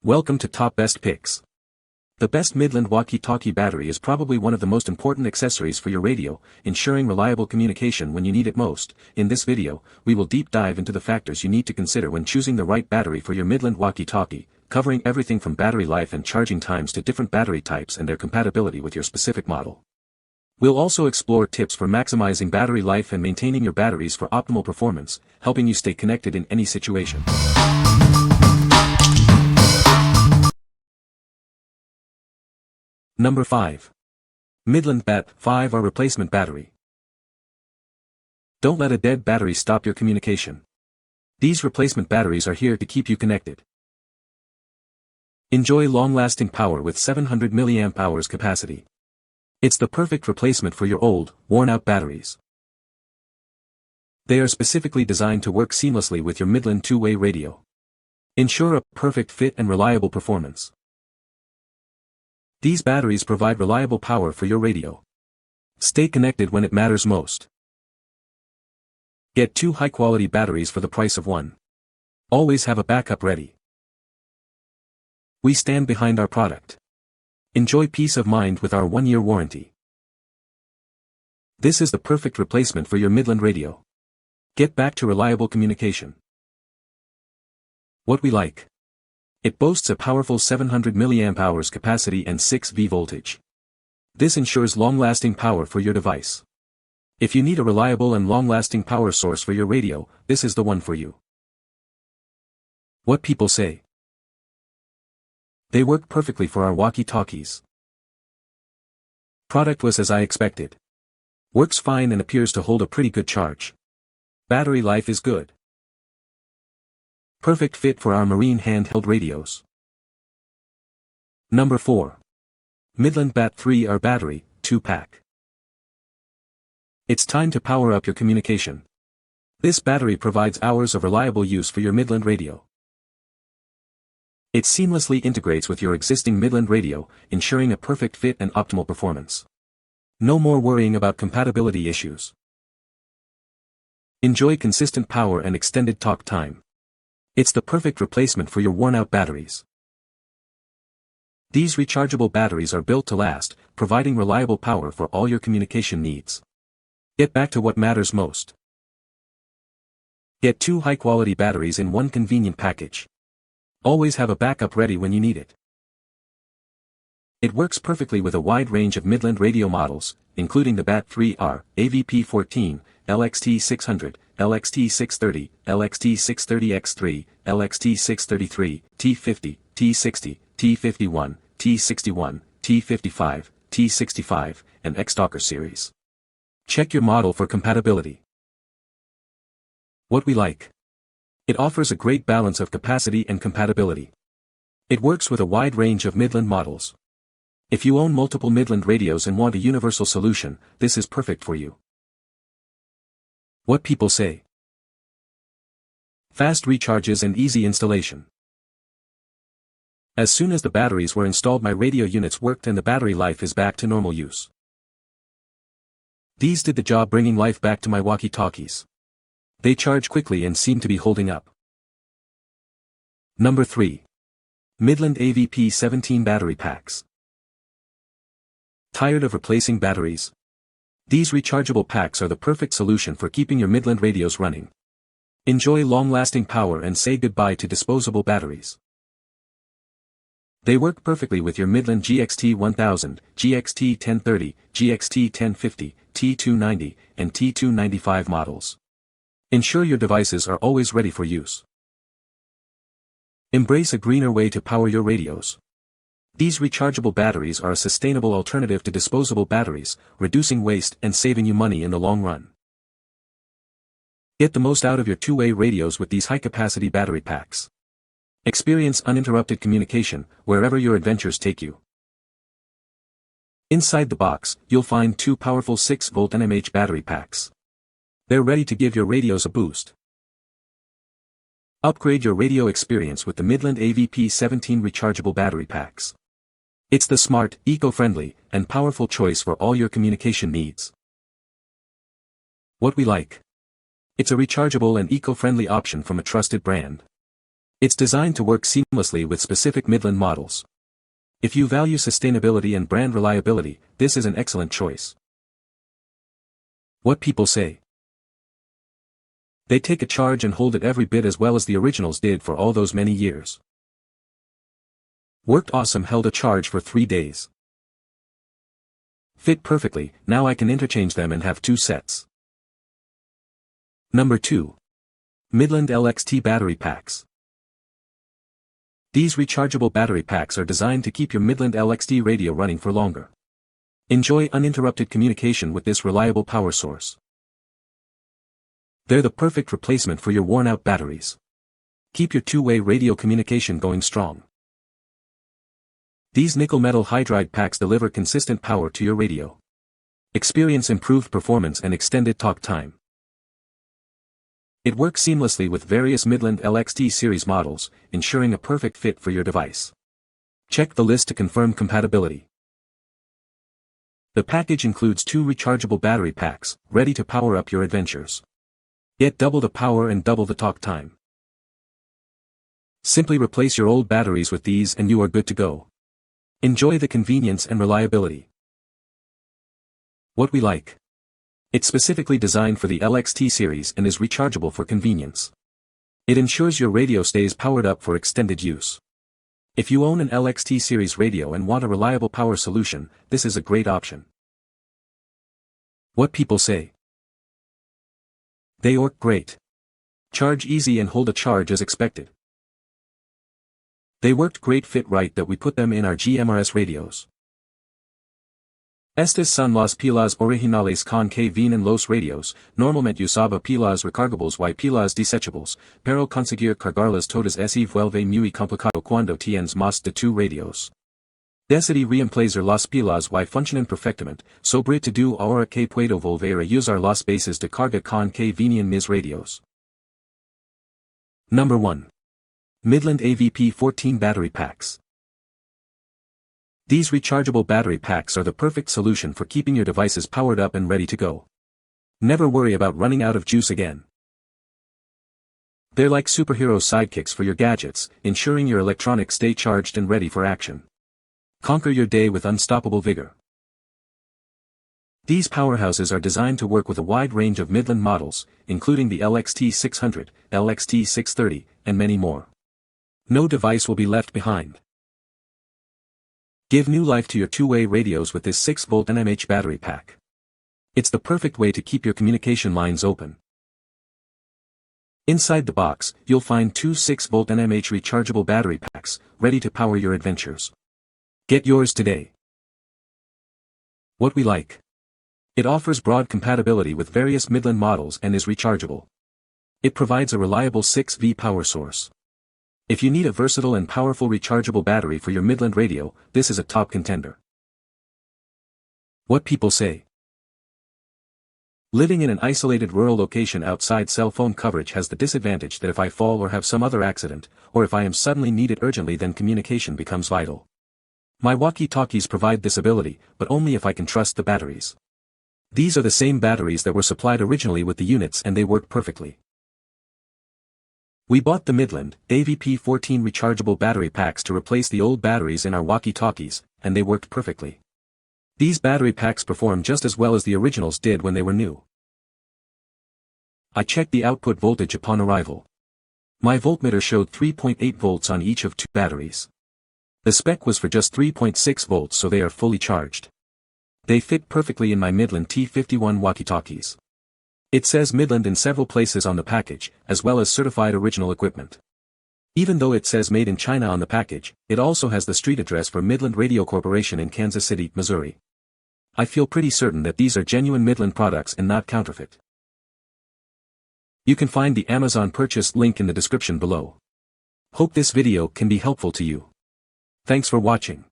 Welcome to Top Best Picks. The best Midland Walkie Talkie Battery is probably one of the most important accessories for your radio, ensuring reliable communication when you need it most. In this video, we will deep dive into the factors you need to consider when choosing the right battery for your Midland Walkie Talkie, covering everything from battery life and charging times to different battery types and their compatibility with your specific model. We'll also explore tips for maximizing battery life and maintaining your batteries for optimal performance, helping you stay connected in any situation. Number 5. Midland Bat 5R Replacement Battery. Don't let a dead battery stop your communication. These replacement batteries are here to keep you connected. Enjoy long-lasting power with 700 mAh capacity. It's the perfect replacement for your old, worn-out batteries. They are specifically designed to work seamlessly with your Midland two-way radio. Ensure a perfect fit and reliable performance. These batteries provide reliable power for your radio. Stay connected when it matters most. Get 2 high-quality batteries for the price of one. Always have a backup ready. We stand behind our product. Enjoy peace of mind with our 1-year warranty. This is the perfect replacement for your Midland radio. Get back to reliable communication. What we like. It boasts a powerful 700 mAh capacity and 6V voltage. This ensures long-lasting power for your device. If you need a reliable and long-lasting power source for your radio, this is the one for you. What people say. They work perfectly for our walkie-talkies. Product was as I expected. Works fine and appears to hold a pretty good charge. Battery life is good. Perfect fit for our marine handheld radios. Number 4. Midland Bat 3R Battery, 2-pack. It's time to power up your communication. This battery provides hours of reliable use for your Midland radio. It seamlessly integrates with your existing Midland radio, ensuring a perfect fit and optimal performance. No more worrying about compatibility issues. Enjoy consistent power and extended talk time. It's the perfect replacement for your worn-out batteries. These rechargeable batteries are built to last, providing reliable power for all your communication needs. Get back to what matters most. Get 2 high-quality batteries in one convenient package. Always have a backup ready when you need it. It works perfectly with a wide range of Midland radio models, including the Bat 3R, AVP14, LXT600, LXT630, LXT630X3, LXT633, T50, T60, T51, T61, T55, T65, and X-Talker series. Check your model for compatibility. What we like. It offers a great balance of capacity and compatibility. It works with a wide range of Midland models. If you own multiple Midland radios and want a universal solution, this is perfect for you. What people say. Fast recharges and easy installation. As soon as the batteries were installed, my radio units worked and the battery life is back to normal use. These did the job, bringing life back to my walkie-talkies. They charge quickly and seem to be holding up. Number 3. Midland AVP17 Battery Packs. Tired of replacing batteries? These rechargeable packs are the perfect solution for keeping your Midland radios running. Enjoy long-lasting power and say goodbye to disposable batteries. They work perfectly with your Midland GXT1000, GXT1030, GXT1050, T290, and T295 models. Ensure your devices are always ready for use. Embrace a greener way to power your radios. These rechargeable batteries are a sustainable alternative to disposable batteries, reducing waste and saving you money in the long run. Get the most out of your two-way radios with these high-capacity battery packs. Experience uninterrupted communication wherever your adventures take you. Inside the box, you'll find 2 powerful 6-volt NMH battery packs. They're ready to give your radios a boost. Upgrade your radio experience with the Midland AVP17 rechargeable battery packs. It's the smart, eco-friendly, and powerful choice for all your communication needs. What we like. It's a rechargeable and eco-friendly option from a trusted brand. It's designed to work seamlessly with specific Midland models. If you value sustainability and brand reliability, this is an excellent choice. What people say. They take a charge and hold it every bit as well as the originals did for all those many years. Worked awesome, held a charge for 3 days. Fit perfectly, now I can interchange them and have 2 sets. Number 2. Midland LXT Battery Packs. These rechargeable battery packs are designed to keep your Midland LXT radio running for longer. Enjoy uninterrupted communication with this reliable power source. They're the perfect replacement for your worn-out batteries. Keep your two-way radio communication going strong. These nickel metal hydride packs deliver consistent power to your radio. Experience improved performance and extended talk time. It works seamlessly with various Midland LXT series models, ensuring a perfect fit for your device. Check the list to confirm compatibility. The package includes 2 rechargeable battery packs, ready to power up your adventures. Get double the power and double the talk time. Simply replace your old batteries with these and you are good to go. Enjoy the convenience and reliability. What we like. It's specifically designed for the LXT series and is rechargeable for convenience. It ensures your radio stays powered up for extended use. If you own an LXT series radio and want a reliable power solution, this is a great option. What people say. They work great. Charge easy and hold a charge as expected. They worked great, fit right that we put them in our GMRS radios. Estas son las pilas originales con que vienen los radios, normalmente usaba pilas recargables y pilas desechables, pero conseguir cargarlas todas se vuelve muy complicado cuando tienes más de 2 radios. Decidí reemplazar las pilas y funcionan perfectamente, sobre todo ahora que puedo volver a usar las bases de carga con que venían mis radios. Number 1. Midland AVP 14 Battery Packs. These rechargeable battery packs are the perfect solution for keeping your devices powered up and ready to go. Never worry about running out of juice again. They're like superhero sidekicks for your gadgets, ensuring your electronics stay charged and ready for action. Conquer your day with unstoppable vigor. These powerhouses are designed to work with a wide range of Midland models, including the LXT 600, LXT 630, and many more. No device will be left behind. Give new life to your two-way radios with this 6-volt NMH battery pack. It's the perfect way to keep your communication lines open. Inside the box, you'll find 2 6-volt NMH rechargeable battery packs, ready to power your adventures. Get yours today. What we like. It offers broad compatibility with various Midland models and is rechargeable. It provides a reliable 6V power source. If you need a versatile and powerful rechargeable battery for your Midland radio, this is a top contender. What people say. Living in an isolated rural location outside cell phone coverage has the disadvantage that if I fall or have some other accident, or if I am suddenly needed urgently, then communication becomes vital. My walkie-talkies provide this ability, but only if I can trust the batteries. These are the same batteries that were supplied originally with the units and they work perfectly. We bought the Midland AVP 14 rechargeable battery packs to replace the old batteries in our walkie-talkies, and they worked perfectly. These battery packs perform just as well as the originals did when they were new. I checked the output voltage upon arrival. My voltmeter showed 3.8 volts on each of 2 batteries. The spec was for just 3.6 volts, so they are fully charged. They fit perfectly in my Midland T51 walkie-talkies. It says Midland in several places on the package, as well as certified original equipment. Even though it says made in China on the package, it also has the street address for Midland Radio Corporation in Kansas City, Missouri. I feel pretty certain that these are genuine Midland products and not counterfeit. You can find the Amazon purchase link in the description below. Hope this video can be helpful to you. Thanks for watching.